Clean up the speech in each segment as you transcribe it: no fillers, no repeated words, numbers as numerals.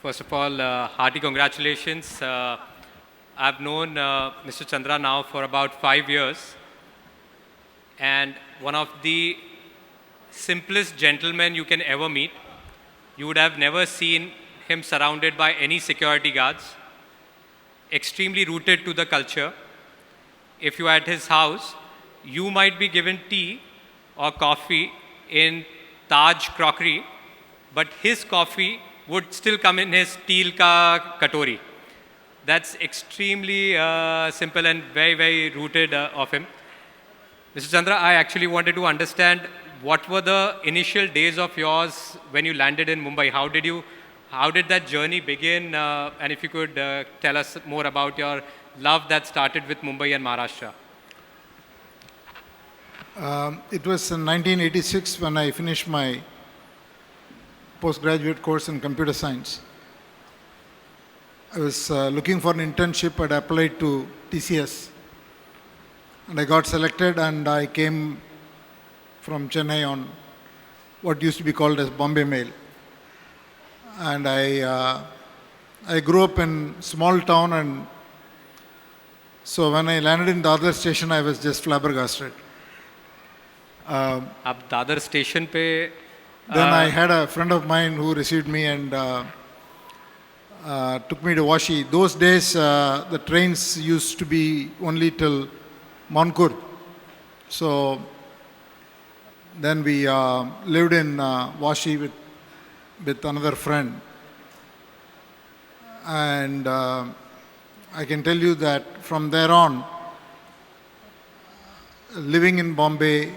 First of all, hearty congratulations. I've known Mr. Chandra now for about 5 years, and one of the simplest gentlemen you can ever meet. You would have never seen him surrounded by any security guards, extremely rooted to the culture. If you are at his house, you might be given tea or coffee in Taj crockery, but his coffee would still come in his steel ka katori. That's extremely simple and very, very rooted of him. Mr. Chandra, I actually wanted to understand what were the initial days of yours when you landed in Mumbai? How did that journey begin? And if you could tell us more about your love that started with Mumbai and Maharashtra. It was in 1986 when I finished my postgraduate course in computer science. I was looking for an internship. I'd applied to TCS and I got selected, and I came from Chennai on what used to be called as Bombay Mail. And I grew up in small town, and so when I landed in Dadar station, I was just flabbergasted. आप Dadar station पे Then I had a friend of mine who received me and took me to Vashi. Those days, the trains used to be only till Mankur. So then we lived in Vashi with another friend. And I can tell you that from there on, living in Bombay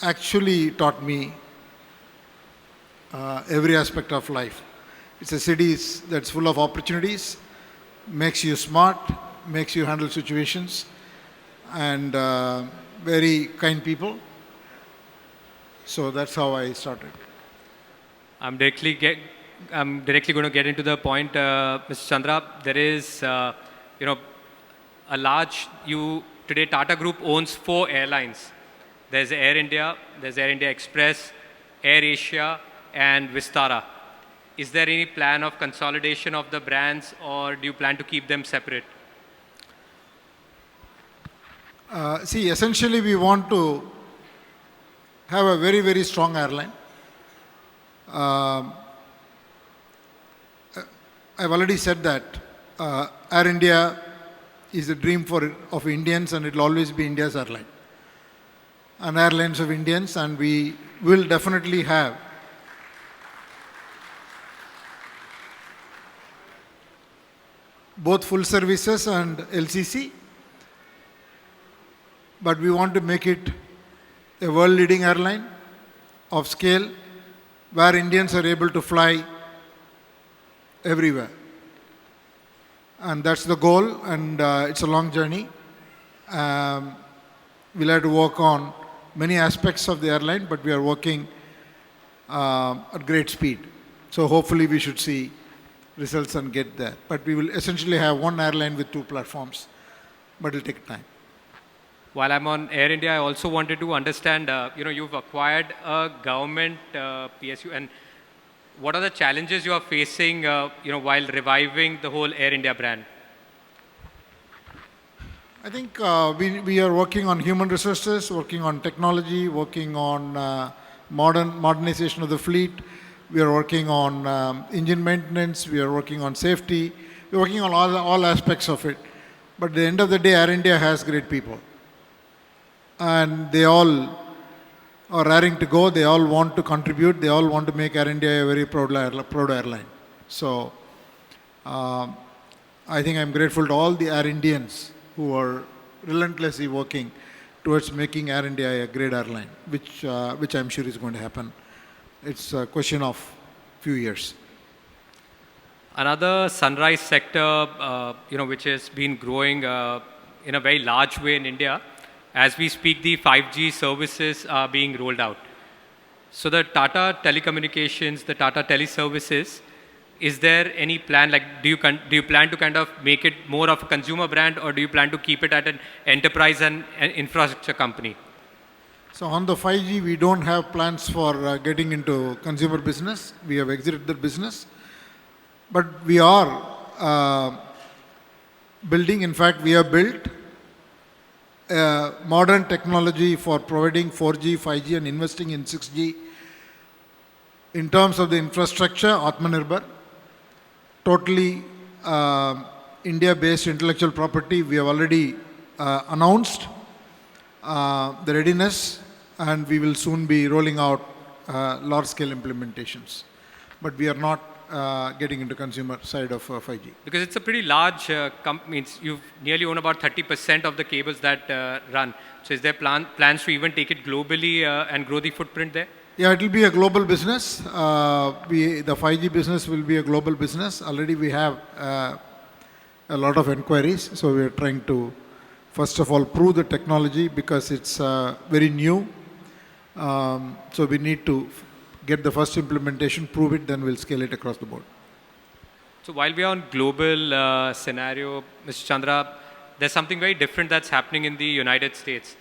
actually taught me every aspect of life. It's a city that's full of opportunities, makes you smart, makes you handle situations, and very kind people. So that's how I started. I'm directly going to get into the point, Mr. Chandra. There is, a large. Today Tata Group owns 4 airlines. There's Air India, there's Air India Express, Air Asia, and Vistara. Is there any plan of consolidation of the brands, or do you plan to keep them separate? See, essentially we want to have a very, very strong airline. I've already said that Air India is a dream of Indians, and it will always be India's airline. And airlines of Indians, and we will definitely have both full services and LCC, but we want to make it a world-leading airline of scale where Indians are able to fly everywhere. And that's the goal, and it's a long journey. We'll have to work on many aspects of the airline, but we are working at great speed. So hopefully we should see results and get there. But we will essentially have one airline with 2 platforms, but it'll take time. While I'm on Air India, I also wanted to understand, you've acquired a government PSU, and what are the challenges you are facing, while reviving the whole Air India brand? I think we are working on human resources, working on technology, working on modernization of the fleet. We are working on engine maintenance. We are working on safety. We are working on all aspects of it. But at the end of the day, Air India has great people. And they all are raring to go. They all want to contribute. They all want to make Air India a very proud airline. So I think I'm grateful to all the Air Indians who are relentlessly working towards making Air India a great airline, which I'm sure is going to happen. It's a question of few years. Another sunrise sector, which has been growing in a very large way in India. As we speak, the 5G services are being rolled out. So the Tata Telecommunications, the Tata Teleservices, is there any plan, do you plan to kind of make it more of a consumer brand, or do you plan to keep it at an enterprise and an infrastructure company? So on the 5G, we don't have plans for getting into consumer business. We have exited the business. But we are building, in fact, we have built modern technology for providing 4G, 5G and investing in 6G. In terms of the infrastructure, Atmanirbhar, totally India-based intellectual property, we have already announced the readiness, and we will soon be rolling out large-scale implementations. But we are not getting into consumer side of 5G. Because it's a pretty large company. You nearly own about 30% of the cables that run. So is there plans to even take it globally and grow the footprint there? Yeah, it will be a global business. The 5G business will be a global business. Already we have a lot of inquiries. So we are trying to, first of all, prove the technology because it's very new. So we need to get the first implementation, prove it, then we'll scale it across the board. So while we are on global scenario, Mr. Chandra, there's something very different that's happening in the United States.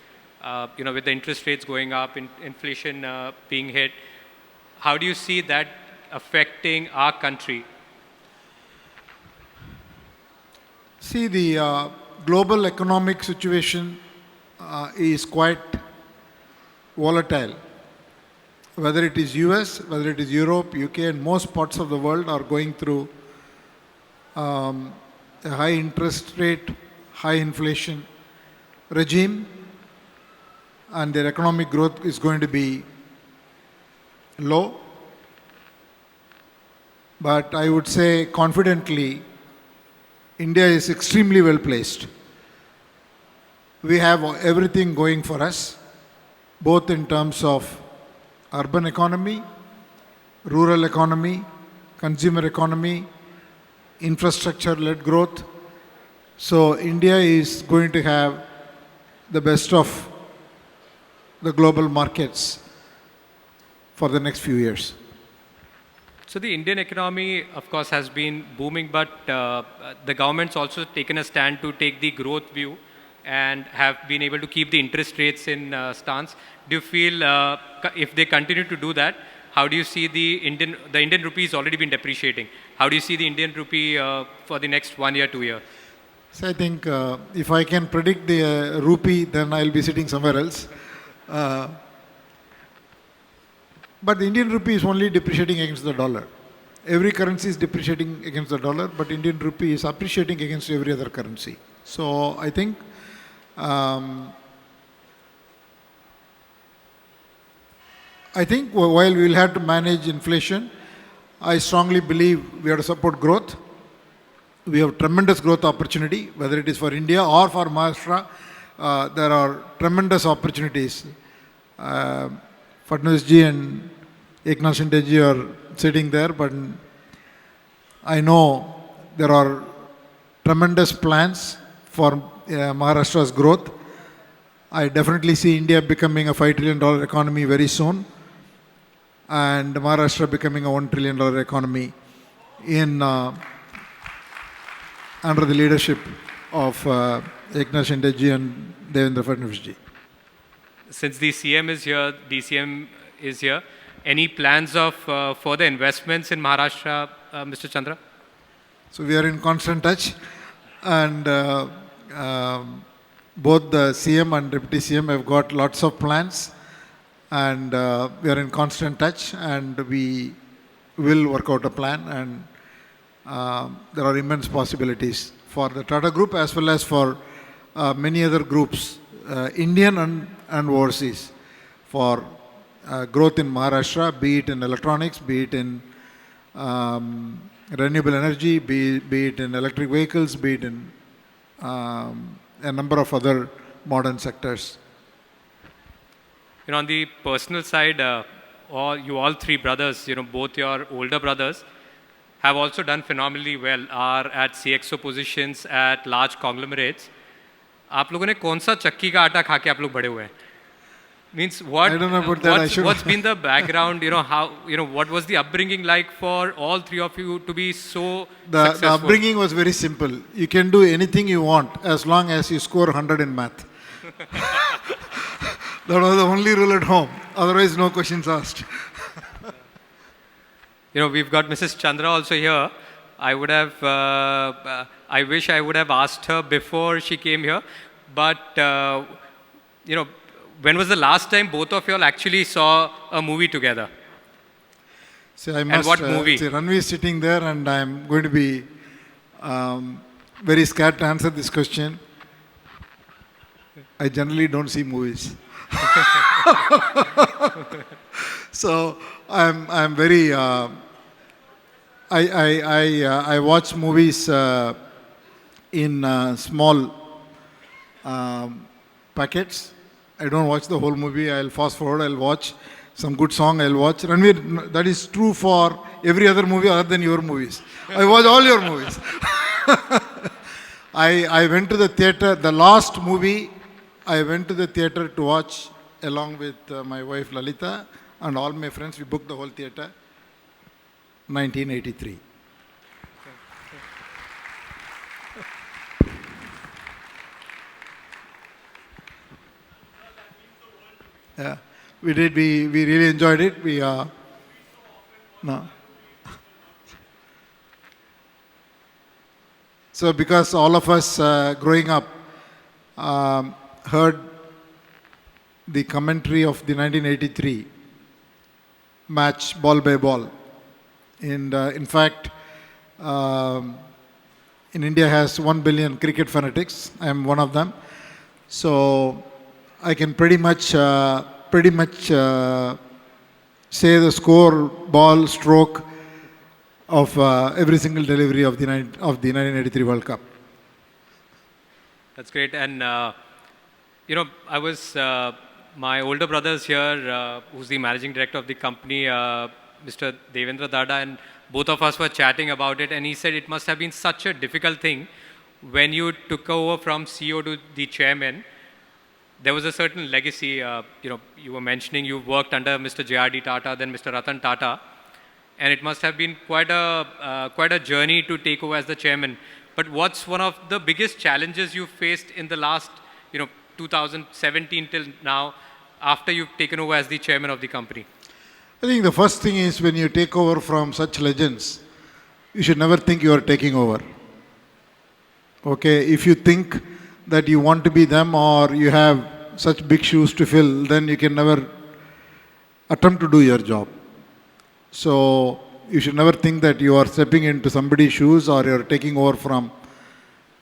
With the interest rates going up, inflation being hit, how do you see that affecting our country? See, the global economic situation is quite volatile. Whether it is US, whether it is Europe, UK, and most parts of the world are going through a high interest rate, high inflation regime, and their economic growth is going to be low. But I would say confidently, India is extremely well placed. We have everything going for us, both in terms of urban economy, rural economy, consumer economy, infrastructure-led growth. So India is going to have the best of the global markets for the next few years. So the Indian economy, of course, has been booming, but the government's also taken a stand to take the growth view and have been able to keep the interest rates in stance. Do you feel if they continue to do that, how do you see the Indian rupee has already been depreciating? How do you see the Indian rupee for the next 1 year, 2 years? So I think if I can predict the rupee, then I'll be sitting somewhere else. But the Indian rupee is only depreciating against the dollar. Every currency is depreciating against the dollar, but Indian rupee is appreciating against every other currency. So I think while we will have to manage inflation, I strongly believe we have to support growth. We have tremendous growth opportunity, whether it is for India or for Maharashtra. There are tremendous opportunities. Fadnavis ji and Eknath Shinde ji are sitting there, but I know there are tremendous plans for Maharashtra's growth. I definitely see India becoming a $5 trillion economy very soon, and Maharashtra becoming a $1 trillion economy under the leadership of Eknath Shinde ji and Devendra Fadnavis ji. Since the CM is here, DCM is here, any plans of further investments in Maharashtra, Mr. Chandra? So we are in constant touch, and both the CM and Deputy CM have got lots of plans, and we are in constant touch, and we will work out a plan, and there are immense possibilities for the Tata Group as well as for many other groups, Indian and overseas, for growth in Maharashtra, be it in electronics, be it in renewable energy, be it in electric vehicles, be it in a number of other modern sectors. On the personal side, all three brothers, both your older brothers, have also done phenomenally well, are at CXO positions at large conglomerates. आप लोगों ने कौन सा चक्की का आटा खा के आप लोग बड़े हुए हैं? Means what? I don't know about that. What's been the background? How what was the upbringing like for all three of you to be so successful? The upbringing was very simple. You can do anything you want as long as you score 100 in math. That was the only rule at home. Otherwise, no questions asked. We've got Mrs. Chandra also here. I would have, I wish I would have asked her before she came here. But, you know, when was the last time both of you all actually saw a movie together? See, I must, what movie? See, Ranveer is sitting there, and I'm going to be very scared to answer this question. I generally don't see movies. So I'm very I watch movies in small packets. I don't watch the whole movie. I'll fast forward. I'll watch some good song. I'll watch. Ranveer, that is true for every other movie other than your movies. I watch all your movies. I went to the theater. The last movie I went to the theater to watch along with my wife Lalita and all my friends. We booked the whole theater. 1983. Yeah, we did. We really enjoyed it. We no. So because all of us growing up heard the commentary of the 1983 match ball by ball, and in fact, in India has 1 billion cricket fanatics. I am one of them. So I can pretty much say the score, ball, stroke of every single delivery of the 1983 World Cup. That's great. And, you know, I was, my older brother's here, who's the managing director of the company, Mr. Devendra Dada, and both of us were chatting about it. And he said it must have been such a difficult thing when you took over from CEO to the chairman. There was a certain legacy, you know, you were mentioning you worked under Mr. J.R.D. Tata, then Mr. Ratan Tata. And it must have been quite a journey to take over as the chairman. But what's one of the biggest challenges you faced in the last, you know, 2017 till now, after you've taken over as the chairman of the company? I think the first thing is when you take over from such legends, you should never think you are taking over. Okay, if you think that you want to be them or you have such big shoes to fill, then you can never attempt to do your job. So you should never think that you are stepping into somebody's shoes or you're taking over from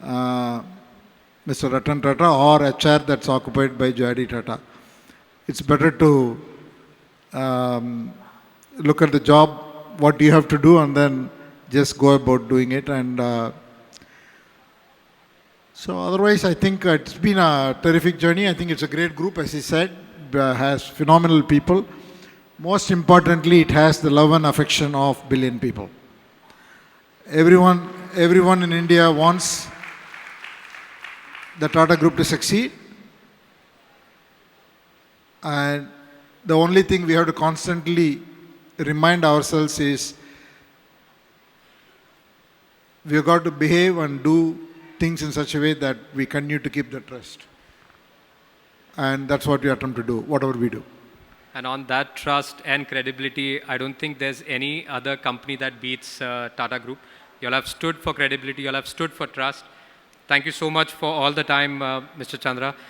Mr. Ratan Tata or a chair that's occupied by J.R.D. Tata. It's better to look at the job, what you have to do, and then just go about doing it. And so otherwise, I think it's been a terrific journey. I think it's a great group, as he said, has phenomenal people. Most importantly, it has the love and affection of billion people. Everyone in India wants the Tata Group to succeed. And the only thing we have to constantly remind ourselves is we have got to behave and do things in such a way that we continue to keep the trust. And that's what we attempt to do, whatever we do. And on that trust and credibility, I don't think there's any other company that beats Tata Group. You all have stood for credibility, you all have stood for trust. Thank you so much for all the time, Mr. Chandra.